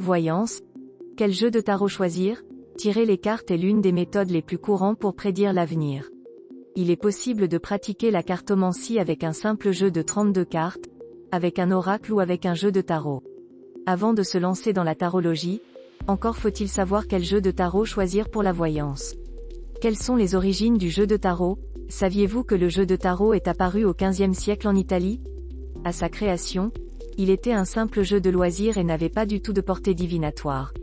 voyance. Quel jeu de tarot choisir? Tirer les cartes est l'une des méthodes les plus courantes pour prédire l'avenir. Il est possible de pratiquer la cartomancie avec un simple jeu de 32 cartes, avec un oracle ou avec un jeu de tarot. Avant de se lancer dans la tarologie, encore faut-il savoir quel jeu de tarot choisir pour la voyance. Quelles sont les origines du jeu de tarot? Saviez-vous que le jeu de tarot est apparu au XVe siècle en Italie? À sa création, il était un simple jeu de loisir et n'avait pas du tout de portée divinatoire.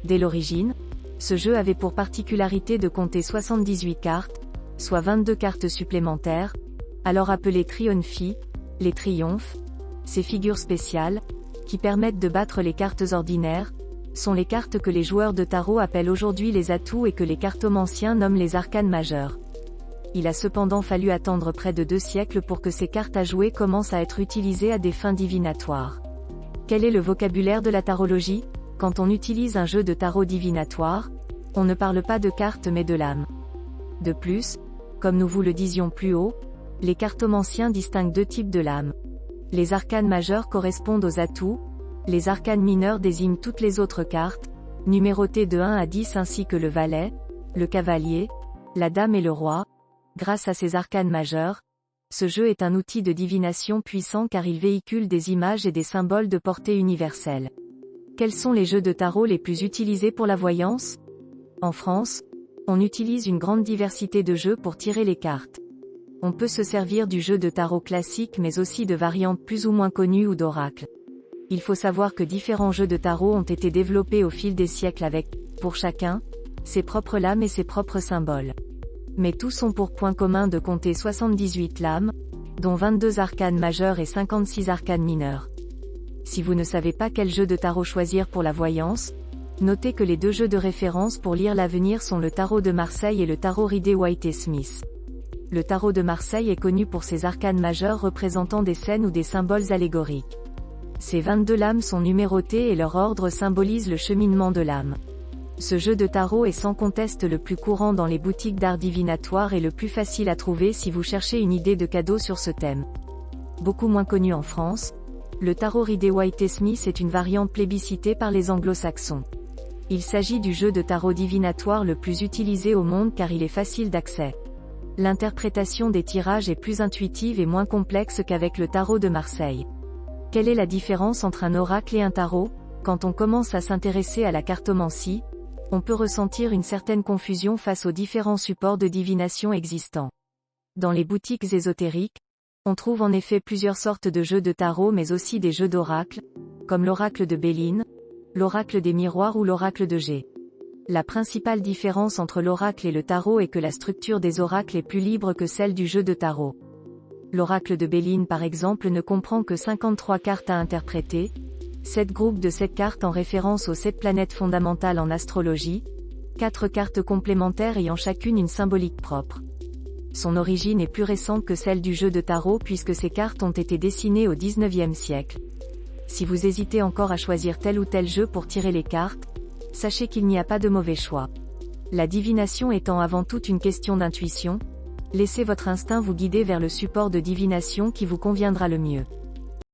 Dès l'origine, ce jeu avait pour particularité de compter 78 cartes, soit 22 cartes supplémentaires, alors appelées trionfi, les triomphes. Ces figures spéciales, qui permettent de battre les cartes ordinaires, sont les cartes que les joueurs de tarot appellent aujourd'hui les atouts et que les cartomanciens nomment les arcanes majeures. Il a cependant fallu attendre près de 2 siècles pour que ces cartes à jouer commencent à être utilisées à des fins divinatoires. Quel est le vocabulaire de la tarologie? Quand on utilise un jeu de tarot divinatoire, on ne parle pas de cartes mais de lames. De plus, comme nous vous le disions plus haut, les cartomanciens distinguent 2 types de lames. Les arcanes majeures correspondent aux atouts, les arcanes mineures désignent toutes les autres cartes, numérotées de 1 à 10 ainsi que le valet, le cavalier, la dame et le roi. Grâce à ces arcanes majeures, ce jeu est un outil de divination puissant car il véhicule des images et des symboles de portée universelle. Quels sont les jeux de tarot les plus utilisés pour la voyance? En France, on utilise une grande diversité de jeux pour tirer les cartes. On peut se servir du jeu de tarot classique mais aussi de variantes plus ou moins connues ou d'oracles. Il faut savoir que différents jeux de tarot ont été développés au fil des siècles avec, pour chacun, ses propres lames et ses propres symboles. Mais tous ont pour point commun de compter 78 lames, dont 22 arcanes majeures et 56 arcanes mineures. Si vous ne savez pas quel jeu de tarot choisir pour la voyance, notez que les 2 jeux de référence pour lire l'avenir sont le tarot de Marseille et le tarot Rider-Waite-Smith. Le tarot de Marseille est connu pour ses arcanes majeures représentant des scènes ou des symboles allégoriques. Ces 22 lames sont numérotées et leur ordre symbolise le cheminement de l'âme. Ce jeu de tarot est sans conteste le plus courant dans les boutiques d'art divinatoire et le plus facile à trouver si vous cherchez une idée de cadeau sur ce thème. Beaucoup moins connu en France, le tarot Rider-Waite-Smith est une variante plébiscitée par les anglo-saxons. Il s'agit du jeu de tarot divinatoire le plus utilisé au monde car il est facile d'accès. L'interprétation des tirages est plus intuitive et moins complexe qu'avec le tarot de Marseille. Quelle est la différence entre un oracle et un tarot? Quand on commence à s'intéresser à la cartomancie, on peut ressentir une certaine confusion face aux différents supports de divination existants. Dans les boutiques ésotériques, on trouve en effet plusieurs sortes de jeux de tarot mais aussi des jeux d'oracle, comme l'oracle de Béline, l'oracle des miroirs ou l'oracle de G. La principale différence entre l'oracle et le tarot est que la structure des oracles est plus libre que celle du jeu de tarot. L'oracle de Béline par exemple ne comprend que 53 cartes à interpréter, 7 groupes de 7 cartes en référence aux 7 planètes fondamentales en astrologie, 4 cartes complémentaires ayant chacune une symbolique propre. Son origine est plus récente que celle du jeu de tarot puisque ces cartes ont été dessinées au XIXe siècle. Si vous hésitez encore à choisir tel ou tel jeu pour tirer les cartes, sachez qu'il n'y a pas de mauvais choix. La divination étant avant tout une question d'intuition, laissez votre instinct vous guider vers le support de divination qui vous conviendra le mieux.